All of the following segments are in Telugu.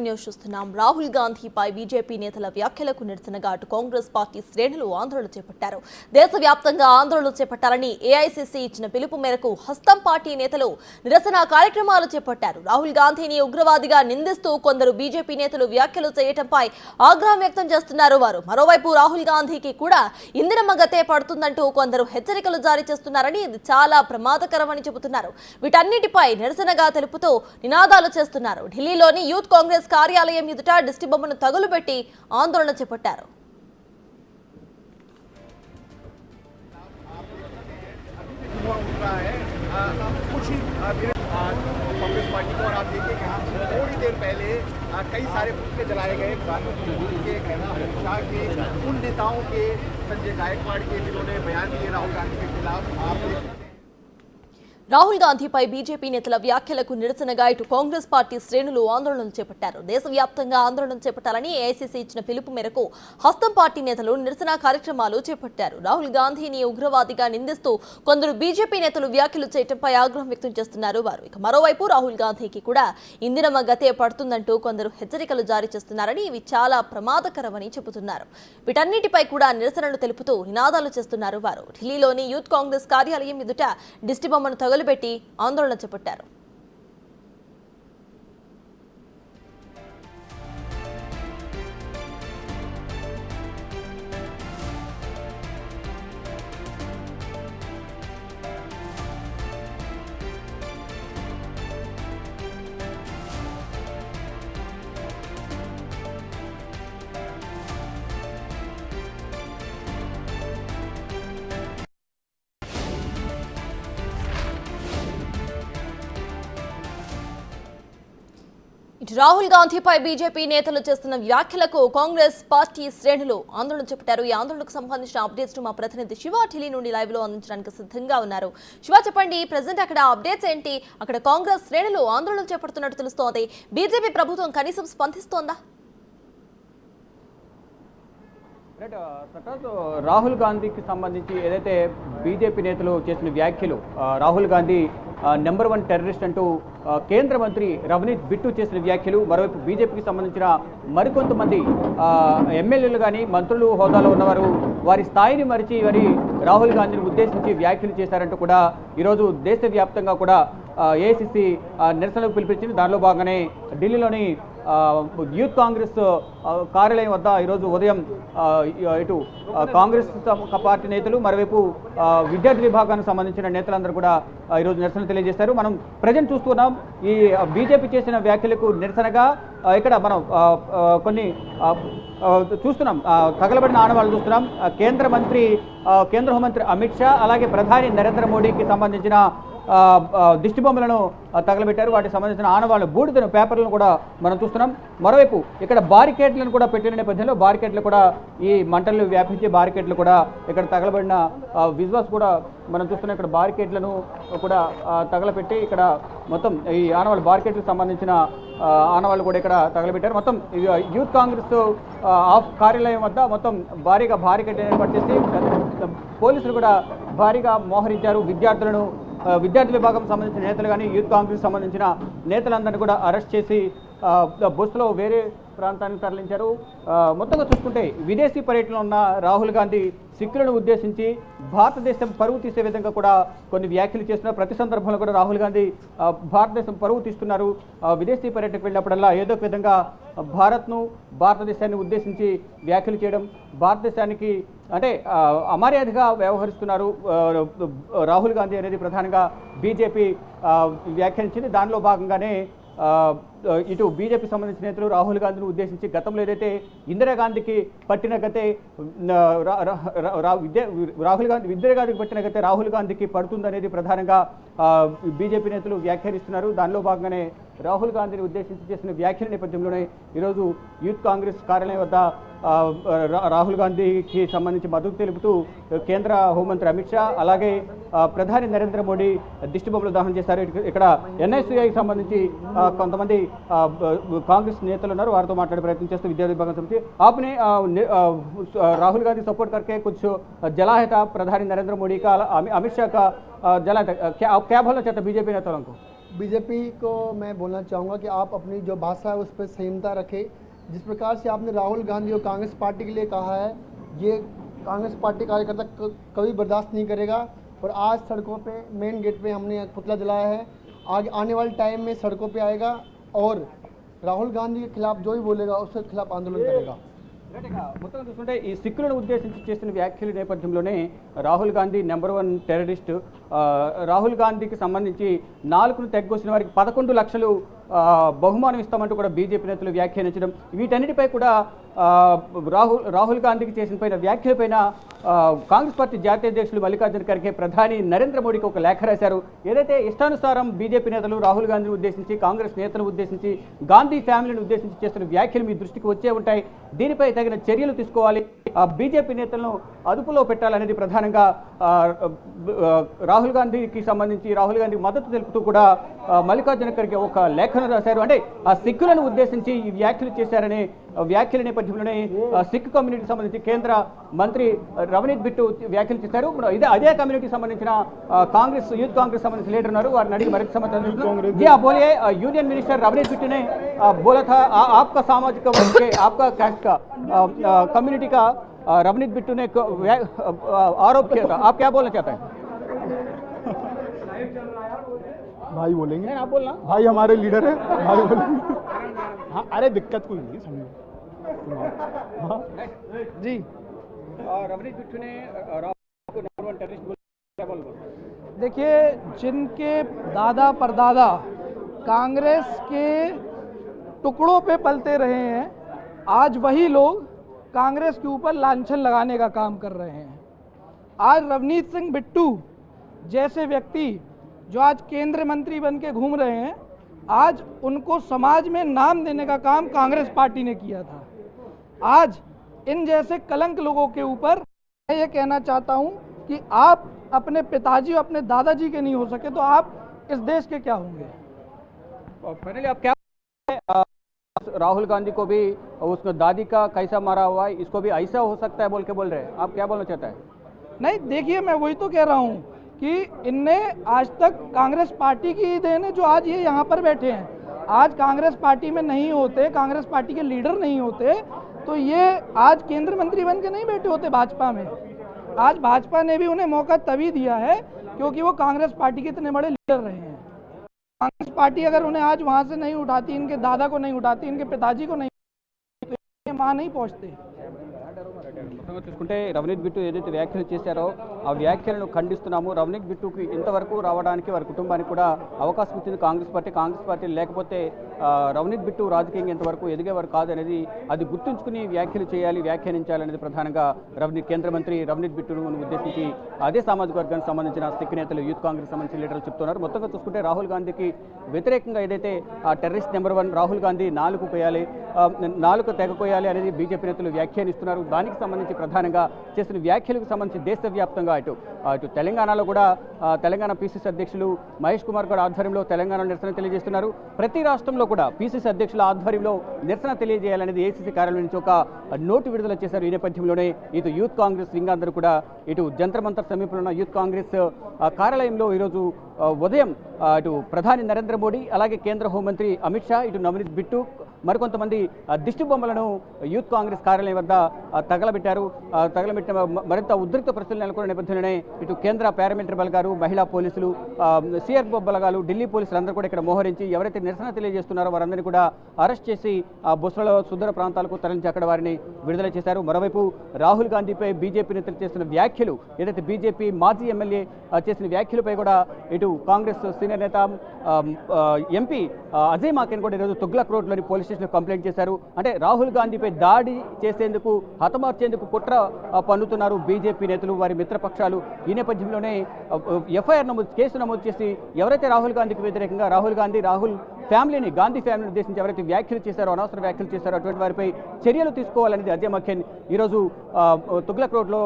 న్యూస్ చూస్తున్నాం. రాహుల్ గాంధీపై బీజేపీ నేతల వ్యాఖ్యలకు నిరసనగా అటు కాంగ్రెస్ పార్టీ శ్రేణులు ఆందోళన చేపట్టారు. దేశవ్యాప్తంగా ఆందోళనలు చేపట్టాలని ఏఐసీసీ ఇచ్చిన పిలుపు మేరకు హస్తం పార్టీ నేతలు నిరసన కార్యక్రమాలు చేపట్టారు. రాహుల్ గాంధీని ఉగ్రవాదిగా నిందిస్తూ కొందరు బీజేపీ నేతలు వ్యాఖ్యలు చేయడంపై ఆగ్రహం వ్యక్తం చేస్తున్నారు. వారు మరోవైపు రాహుల్ గాంధీకి కూడా ఇందిరమ్మ గతే పడుతుందంటూ కొందరు హెచ్చరికలు జారీ చేస్తున్నారని, ఇది చాలా ప్రమాదకరమని చెబుతున్నారు. వీటన్నిటిపై నిరసనగా తెలుపుతూ నినాదాలు చేస్తున్నారు. ఢిల్లీలోని యూత్ కాంగ్రెస్ కార్యాలయం ఎదుట దిష్టి బొమ్మను తగులుబెట్టి ఆందోళన చేపట్టారు. कांग्रेस पार्टी को और आप देखिए कि हम थोड़ी देर पहले कई सारे पुतले जलाए गए के अमित शाह के उन नेताओं के संजय गायकवाड़ के जिन्होंने बयान दिए राहुल गांधी के खिलाफ। आप రాహుల్ గాంధీపై బీజేపీ నేతల వ్యాఖ్యలకు నిరసనగా ఇటు కాంగ్రెస్ పార్టీ శ్రేణులు ఆందోళనలు చేపట్టారు. దేశవ్యాప్తంగా ఆందోళన చేపట్టాలని ఏఐసీసీ ఇచ్చిన పిలుపు మేరకు హస్తం పార్టీ నేతలు నిరసన కార్యక్రమాలు చేపట్టారు. రాహుల్ గాంధీని ఉగ్రవాదిగా నిందిస్తూ కొందరు బీజేపీ నేతలు వ్యాఖ్యలు చేయడంపై ఆగ్రహం వ్యక్తం చేస్తున్నారు. వారు ఇక మరోవైపు రాహుల్ గాంధీకి కూడా ఇందిరమ్మ గతే పడుతుందంటూ కొందరు హెచ్చరికలు జారీ చేస్తున్నారని, ఇవి చాలా ప్రమాదకరమని చెబుతున్నారు. వీటన్నిటిపై కూడా నిరసనలు తెలుపుతూ నినాదాలు చేస్తున్నారు. వారు ఢిల్లీలోని యూత్ కాంగ్రెస్ కార్యాలయం ఎదుట దిష్టి బొమ్మను పెట్టి ఆందోళన చేపట్టారు. రాహుల్ గాంధీపై బీజేపీ నేతలు చేస్తున్న వ్యాఖ్యలకు కాంగ్రెస్ పార్టీ శ్రేణులు ఆందోళన చేపట్టారు. ఈ ఆందోళనకు సంబంధించిన అప్డేట్స్ మా ప్రతినిధి శివ ఢిల్లీ నుండి లైవ్ లో అందించడానికి సిద్ధంగా ఉన్నారు. శివ, చెప్పండి, ప్రెసెంట్ అక్కడ అప్డేట్స్ ఏంటి? అక్కడ కాంగ్రెస్ శ్రేణులు ఆందోళన చేపడుతున్నట్టు తెలుస్తోంది. బీజేపీ ప్రభుత్వం కనీసం స్పందిస్తోందా? రాహుల్ గాంధీకి సంబంధించి ఏదైతే బీజేపీ నేతలు చేసిన వ్యాఖ్యలు, రాహుల్ గాంధీ నెంబర్ 1 టెర్రరిస్ట్ అంటూ కేంద్ర మంత్రి రవనీత్ బిట్టు చేసిన వ్యాఖ్యలు, మరోవైపు బీజేపీకి సంబంధించిన మరికొంతమంది ఎమ్మెల్యేలు కానీ మంత్రులు హోదాలో ఉన్నవారు వారి స్థాయిని మరిచి మరి రాహుల్ గాంధీని ఉద్దేశించి వ్యాఖ్యలు చేశారంటూ కూడా ఈరోజు దేశవ్యాప్తంగా కూడా ఏఐసీసీ నిరసనకు పిలిపించింది. దానిలో భాగంగానే ఢిల్లీలోని యూత్ కాంగ్రెస్ కార్యాలయం వద్ద ఈరోజు ఉదయం ఇటు కాంగ్రెస్ పార్టీ నేతలు, మరోవైపు విద్యార్థి విభాగానికి సంబంధించిన నేతలందరూ కూడా ఈరోజు నిరసన తెలియజేశారు. మనం ప్రజెంట్ చూస్తున్నాం ఈ బీజేపీ చేసిన వ్యాఖ్యలకు నిరసనగా ఇక్కడ మనం కొన్ని చూస్తున్నాం, తగలబడిన ఆనవాళ్ళు చూస్తున్నాం. కేంద్ర హోంమంత్రి అమిత్ షా అలాగే ప్రధాని నరేంద్ర మోడీకి సంబంధించిన దిష్టి బొమ్మలను తగలబెట్టారు. వాటికి సంబంధించిన ఆనవాళ్ళు బూడిదను పేపర్లను కూడా మనం చూస్తున్నాం. మరోవైపు ఇక్కడ బారికేడ్లను కూడా పెట్టిన నేపథ్యంలో బారికేడ్లు కూడా ఈ మంటలు వ్యాపించే బారికేడ్లు కూడా ఇక్కడ తగలబడిన విజువల్స్ కూడా మనం చూస్తున్నాం. ఇక్కడ బారికేడ్లను కూడా తగలపెట్టి ఇక్కడ మొత్తం ఈ ఆనవాళ్ళు బారికేడ్లకు సంబంధించిన ఆనవాళ్ళు కూడా ఇక్కడ తగలబెట్టారు. మొత్తం యూత్ కాంగ్రెస్ కార్యాలయం వద్ద మొత్తం భారీగా బారికేడ్ ఏర్పాటు చేసి పోలీసులు కూడా భారీగా మోహరించారు. విద్యార్థి విభాగం సంబంధించిన నేతలు కానీ యూత్ కాంగ్రెస్ సంబంధించిన నేతలందరినీ కూడా అరెస్ట్ చేసి బస్సులో వేరే ప్రాంతానికి తరలించారు. మొత్తంగా చూసుకుంటే విదేశీ పర్యటనలో ఉన్న రాహుల్ గాంధీ సిక్కులను ఉద్దేశించి భారతదేశం పరువు తీసే విధంగా కూడా కొన్ని వ్యాఖ్యలు చేస్తున్నారు. ప్రతి సందర్భంలో కూడా రాహుల్ గాంధీ భారతదేశం పరువు తీస్తున్నారు. విదేశీ పర్యటనకు వెళ్ళినప్పుడల్లా ఏదో ఒక విధంగా భారతదేశాన్ని ఉద్దేశించి వ్యాఖ్యలు చేయడం, భారతదేశానికి అంటే అమర్యాదగా వ్యవహరిస్తున్నారు రాహుల్ గాంధీ అనేది ప్రధానంగా బీజేపీ వ్యాఖ్యానించింది. దానిలో భాగంగానే ఇటు బీజేపీ సంబంధించిన నేతలు రాహుల్ గాంధీని ఉద్దేశించి గతంలో ఏదైతే ఇందిరాగాంధీకి పట్టిన గతే ఇందిరాగాంధీకి పట్టిన గతే రాహుల్ గాంధీకి పడుతుందనేది ప్రధానంగా బీజేపీ నేతలు వ్యాఖ్యానిస్తున్నారు. దానిలో భాగంగానే రాహుల్ గాంధీని ఉద్దేశించి చేసిన వ్యాఖ్యల నేపథ్యంలోనే ఈరోజు యూత్ కాంగ్రెస్ కార్యాలయం వద్ద రాహుల్ గాంధీకి సంబంధించి మద్దతు తెలుపుతూ కేంద్ర హోంమంత్రి అమిత్ షా అలాగే ప్రధాని నరేంద్ర మోడీ దిష్టి బొమ్మలు దహనం చేశారు. ఇక్కడ ఎన్ఐసిఐకి సంబంధించి కొంతమంది కాంగ్రెస్ నేతలు ఉన్నారు, వారితో మాట్లాడే ప్రయత్నం చేస్తూ విద్యార్థి విభాగం సమితి आपने राहुल गांधी सपोर्ट करके कुछ जला है प्रधानी नरेंद्र मोदी का, अमित शाह का जला था, क्या आप क्या बोलना चाहते बीजेपी नेताओं को? बीजेपी को मैं बोलना चाहूँगा कि आप अपनी जो भाषा है उस पर संयमता रखें। जिस प्रकार से आपने राहुल गांधी और कांग्रेस पार्टी के लिए कहा है, ये कांग्रेस पार्टी कार्यकर्ता कभी बर्दाश्त नहीं करेगा। और आज सड़कों पे मेन गेट पे हमने पुतला जलाया है, आगे आने वाले टाइम में सड़कों पे आएगा और राहुल गांधी के खिलाफ जो भी बोलेगा उसके खिलाफ आंदोलन करेगा। మొత్తం చూసుకుంటే ఈ సిక్కులను ఉద్దేశించి చేసిన వ్యాఖ్యల నేపథ్యంలోనే రాహుల్ గాంధీ నెంబర్ 1 టెర్రరిస్ట్, రాహుల్ గాంధీకి సంబంధించి 4ను తెగ్గొసిన వారికి 11 లక్షలు బహుమానం ఇస్తామంటూ కూడా బీజేపీ నేతలు వ్యాఖ్యానించడం, వీటన్నిటిపై కూడా రాహుల్ గాంధీకి చేసిన పైన వ్యాఖ్యలపైన కాంగ్రెస్ పార్టీ జాతీయ అధ్యక్షులు మల్లికార్జున ఖర్గే ప్రధాని నరేంద్ర మోడీకి ఒక లేఖ రాశారు. ఏదైతే ఇష్టానుసారం బీజేపీ నేతలు రాహుల్ గాంధీని ఉద్దేశించి, కాంగ్రెస్ నేతలను ఉద్దేశించి, గాంధీ ఫ్యామిలీని ఉద్దేశించి చేస్తున్న వ్యాఖ్యలు మీ దృష్టికి వచ్చే ఉంటాయి. దీనిపై తగిన చర్యలు తీసుకోవాలి, బీజేపీ నేతలను అదుపులో పెట్టాలనేది ప్రధానంగా రాహుల్ గాంధీకి సంబంధించి రాహుల్ గాంధీకి మద్దతు తెలుపుతూ కూడా మల్లికార్జున ఖర్గే ఒక లేఖను రాశారు. అంటే ఆ సిక్కులను ఉద్దేశించి ఈ వ్యాఖ్యలు చేశారనే వ్యాఖ్యల నేపథ్యంలోనే సిక్ కమ్యూనిటీకి సంబంధించి కేంద్ర మంత్రి రవనీత్ బిట్టు వ్యాఖ్యలు చేశారు. అదే కమ్యూనిటీకి సంబంధించిన కాంగ్రెస్ యూత్ కాంగ్రెస్ సంబంధించిన లీడర్ ఉన్నారు, వారిని అడిగి మరింత సమాచారం जी आप बोलिए। यूनियन मिनिस्टर रवनीत बिट्टू ने बोला था आपका सामाजिक वर्ग के आपका कास्ट का कम्युनिटी का रवनीत बिट्टू ने आरोप किया था, आप क्या बोलना चाहते हैं? भाई बोलेंगे, आप बोलना। भाई हमारे लीडर है, भाई बोलेंगे। हाँ, अरे दिक्कत कोई नहीं, समझो। हाँ जी, रवनीत बिट्टू ने राहुल को नंबर 1 टेररिस्ट बोला, क्या बोलना? देखिए, जिनके दादा परदादा कांग्रेस के टुकड़ों पे पलते रहे हैं, आज वही लोग कांग्रेस के ऊपर लांछन लगाने का काम कर रहे हैं। आज रवनीत सिंह बिट्टू जैसे व्यक्ति जो आज केंद्रीय मंत्री बन के घूम रहे हैं, आज उनको समाज में नाम देने का काम कांग्रेस पार्टी ने किया था। आज इन जैसे कलंक लोगों के ऊपर मैं ये कहना चाहता हूँ कि आप अपने पिताजी और अपने दादाजी के नहीं हो सके तो आप इस देश के क्या होंगे? फाइनली आप क्या राहुल गांधी को भी उसको दादी का कैसा मारा हुआ है, इसको भी ऐसा हो सकता है बोल के बोल रहे हैं, आप क्या बोलना चाहते हैं? नहीं, देखिए, मैं वही तो कह रहा हूँ कि इनने आज तक कांग्रेस पार्टी की ही देन है जो आज ये यहाँ पर बैठे हैं। आज कांग्रेस पार्टी में नहीं होते, कांग्रेस पार्टी के लीडर नहीं होते तो ये आज केंद्रीय मंत्री बन के नहीं बैठे होते भाजपा में। आज भाजपा ने भी उन्हें मौका तभी दिया है क्योंकि वो कांग्रेस पार्टी के इतने बड़े लीडर रहे हैं। कांग्रेस पार्टी अगर उन्हें आज वहाँ से नहीं उठाती, इनके दादा को नहीं उठाती, इनके पिताजी को नहीं, तो वहाँ नहीं पहुँचते। చూసుకుంటే రవనీత్ బిట్టు ఏదైతే వ్యాఖ్యలు చేశారో ఆ వ్యాఖ్యలను ఖండిస్తున్నాము. రవనీత్ బిట్టుకి ఇంతవరకు రావడానికి వారి కుటుంబానికి కూడా అవకాశం ఇచ్చింది కాంగ్రెస్ పార్టీ లేకపోతే రవనీత్ బిట్టు రాజకీయంగా ఇంతవరకు ఎదిగేవారు కాదనేది అది గుర్తుంచుకుని వ్యాఖ్యలు చేయాలి, వ్యాఖ్యానించాలనేది ప్రధానంగా కేంద్ర మంత్రి రవనీత్ బిట్టును ఉద్దేశించి అదే సామాజిక వర్గానికి సంబంధించిన సిక్ నేతలు యూత్ కాంగ్రెస్ సంబంధించిన లీడర్లు చెప్తున్నారు. మొత్తంగా చూసుకుంటే రాహుల్ గాంధీకి వ్యతిరేకంగా ఏదైతే టెర్రరిస్ట్ నెంబర్ 1 రాహుల్ గాంధీ నాలుగు తెగకోయాలి అనేది బీజేపీ నేతలు వ్యాఖ్యానిస్తున్నారు. దానికి సంబంధించి ప్రధానంగా చేసిన వ్యాఖ్యలకు సంబంధించి దేశవ్యాప్తంగా ఇటు తెలంగాణలో కూడా తెలంగాణ పీసీసీ అధ్యక్షులు మహేష్ కుమార్ గౌడ్ ఆధ్వర్యంలో తెలంగాణ నిరసన తెలియజేస్తున్నారు. ప్రతి రాష్ట్రంలో కూడా పీసీసీ అధ్యక్షుల ఆధ్వర్యంలో నిరసన తెలియజేయాలనేది ఏసీసీ కార్యాలయం నుంచి ఒక నోటు విడుదల చేశారు. ఈ నేపథ్యంలోనే ఇటు యూత్ కాంగ్రెస్ వింగ్ అందరూ కూడా ఇటు జంతర్ మంతర్ సమీపంలో ఉన్న యూత్ కాంగ్రెస్ కార్యాలయంలో ఈరోజు ఉదయం ఇటు ప్రధాని నరేంద్ర మోడీ, అలాగే కేంద్ర హోంమంత్రి అమిత్ షా, ఇటు నవనీత్ బిట్టు, మరికొంతమంది దిష్టి బొమ్మలను యూత్ కాంగ్రెస్ కార్యాలయం వద్ద తగలబెట్టారు. తగలబెట్టిన మరింత ఉద్రిక్త పరిస్థితులు నెలకొన్న నేపథ్యంలోనే ఇటు కేంద్ర పారామిలిటరీ బలగాలు, మహిళా పోలీసులు, సిఆర్పీఎఫ్ బలగాలు, ఢిల్లీ పోలీసులు అందరూ కూడా ఇక్కడ మోహరించి ఎవరైతే నిరసన తెలియజేస్తున్నారో వారందరినీ కూడా అరెస్ట్ చేసి బొస్సులలో సుదూర ప్రాంతాలకు తరలించి అక్కడ వారిని విడుదల చేశారు. మరోవైపు రాహుల్ గాంధీపై బీజేపీ నేతలు చేస్తున్న వ్యాఖ్యలు, ఏదైతే బీజేపీ మాజీ ఎమ్మెల్యే చేసిన వ్యాఖ్యలపై కూడా ఇటు కాంగ్రెస్ సీనియర్ నేత ఎంపీ అజయ్ మాకెన్ కూడా ఈరోజు తుగ్లక్ రోడ్లోని పోలీస్ స్టేషన్లో కంప్లైంట్ చేశారు. అంటే రాహుల్ గాంధీపై దాడి చేసేందుకు, హతమార్చేందుకు కుట్ర పన్నుతున్నారు బీజేపీ నేతలు, వారి మిత్రపక్షాలు. ఈ నేపథ్యంలోనే కేసు నమోదు చేసి ఎవరైతే రాహుల్ గాంధీకి వ్యతిరేకంగా రాహుల్ ఫ్యామిలీని, గాంధీ ఫ్యామిలీని ఉద్దేశించి ఎవరైతే వ్యాఖ్యలు చేశారో, అనవసర వ్యాఖ్యలు చేశారో అటువంటి వారిపై చర్యలు తీసుకోవాలనేది అజయ్ మాకెన్ ఈరోజు తుగ్లక్ రోడ్లో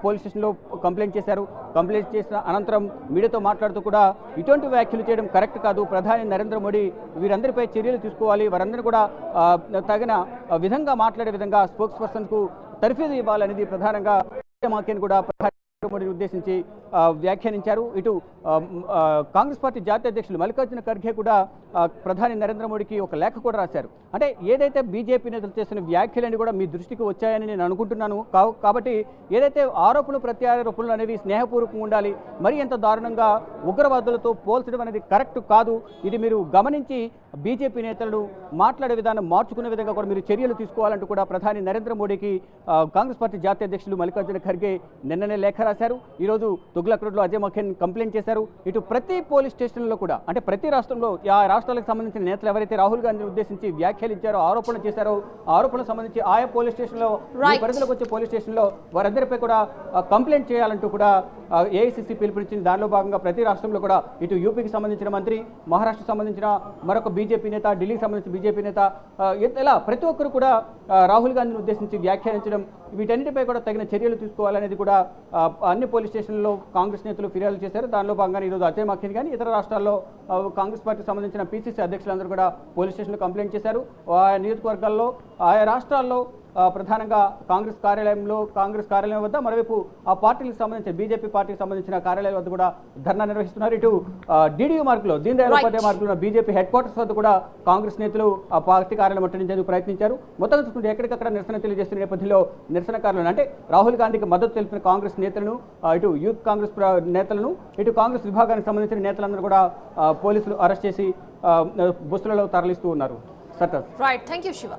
పోలీస్ స్టేషన్లో కంప్లైంట్ చేశారు. కంప్లైంట్ చేసిన అనంతరం మీడియాతో మాట్లాడుతూ కూడా ఇటువంటి వ్యాఖ్యలు చేయడం కరెక్ట్ కాదు, ప్రధాని నరేంద్ర మోడీ వీరందరిపై చర్యలు తీసుకోవాలి, వారందరూ కూడా తగిన విధంగా మాట్లాడే విధంగా స్పోక్స్ పర్సన్కు తర్ఫీదు ఇవ్వాలనేది ప్రధానంగా మాకెన్ కూడా మోడీని ఉద్దేశించి వ్యాఖ్యానించారు. ఇటు కాంగ్రెస్ పార్టీ జాతీయ అధ్యక్షులు మల్లికార్జున ఖర్గే కూడా ప్రధాని నరేంద్ర మోడీకి ఒక లేఖ కూడా రాశారు. అంటే ఏదైతే బీజేపీ నేతలు చేసిన వ్యాఖ్యలన్నీ కూడా మీ దృష్టికి వచ్చాయని నేను అనుకుంటున్నాను. కాబట్టి ఏదైతే ఆరోపణలు ప్రత్యారోపణలు అనేవి స్నేహపూర్వకంగా ఉండాలి, మరి ఎంత దారుణంగా ఉగ్రవాదులతో పోల్చడం అనేది కరెక్ట్ కాదు. ఇది మీరు గమనించి బీజేపీ నేతలను మాట్లాడే విధానం మార్చుకునే విధంగా కూడా మీరు చర్యలు తీసుకోవాలంటూ కూడా ప్రధాని నరేంద్ర మోడీకి కాంగ్రెస్ పార్టీ జాతీయ అధ్యక్షులు మల్లికార్జున ఖర్గే నిన్ననే లేఖ రాశారు. ఈరోజు తుగ్లక్ రోడ్లో అజయ్ మఖన్ కంప్లైంట్ చేశారు. ఇటు ప్రతి పోలీస్ స్టేషన్లో కూడా, అంటే ప్రతి రాష్ట్రంలో ఆ రాష్ట్రాలకు సంబంధించిన నేతలు ఎవరైతే రాహుల్ గాంధీని ఉద్దేశించి వ్యాఖ్యలించారో, ఆరోపణలు చేశారో, ఆరోపణలకు సంబంధించి ఆయా పోలీస్ స్టేషన్లో పరిధిలోకి వచ్చే పోలీస్ స్టేషన్లో వారందరిపై కూడా కంప్లైంట్ చేయాలంటూ కూడా ఏఐసిసి పిలుపునిచ్చింది. దానిలో భాగంగా ప్రతి రాష్ట్రంలో కూడా ఇటు యూపీకి సంబంధించిన మంత్రి, మహారాష్ట్రకు సంబంధించిన మరొక బీజేపీ నేత, ఢిల్లీకి సంబంధించిన బీజేపీ నేత, ఇలా ప్రతి ఒక్కరు కూడా రాహుల్ గాంధీని ఉద్దేశించి వ్యాఖ్యానించడం, వీటన్నిటిపై కూడా తగిన చర్యలు తీసుకోవాలనేది కూడా అన్ని పోలీస్ స్టేషన్లలో కాంగ్రెస్ నేతలు ఫిర్యాదు చేశారు. దానిలో భాగంగా ఈరోజు అజయ్ మఖన్ కానీ ఇతర రాష్ట్రాల్లో కాంగ్రెస్ పార్టీకి సంబంధించిన పీసీసీ అధ్యక్షులందరూ కూడా పోలీస్ స్టేషన్లో కంప్లైంట్ చేశారు. ఆయా నియోజకవర్గాల్లో, ఆయా రాష్ట్రాల్లో ప్రధానంగా కాంగ్రెస్ కార్యాలయం వద్ద, మరోవైపు ఆ పార్టీకి సంబంధించిన బీజేపీ పార్టీకి సంబంధించిన కార్యాలయం వద్ద కూడా ధర్నా నిర్వహిస్తున్నారు. ఇటు డీడీయూ మార్గంలో, దీన్ దయాళ్ ఉపాధ్యాయ మార్గంలో బీజేపీ హెడ్ క్వార్టర్స్ వద్ద కూడా కాంగ్రెస్ నేతలు ఆ పార్టీ కార్యాలయం ముట్టడించేందుకు ప్రయత్నించారు. మొత్తం చూసుకుంటే ఎక్కడికక్కడ నిరసన తెలియజేస్తున్న నేపథ్యంలో నిరసనకారులను, అంటే రాహుల్ గాంధీకి మద్దతు తెలిపిన కాంగ్రెస్ నేతలను, ఇటు యూత్ కాంగ్రెస్ నేతలను, ఇటు కాంగ్రెస్ విభాగానికి సంబంధించిన నేతలందరూ కూడా పోలీసులు అరెస్ట్ చేసి బస్సులలో తరలిస్తూ ఉన్నారు. Right, thank you Shiva.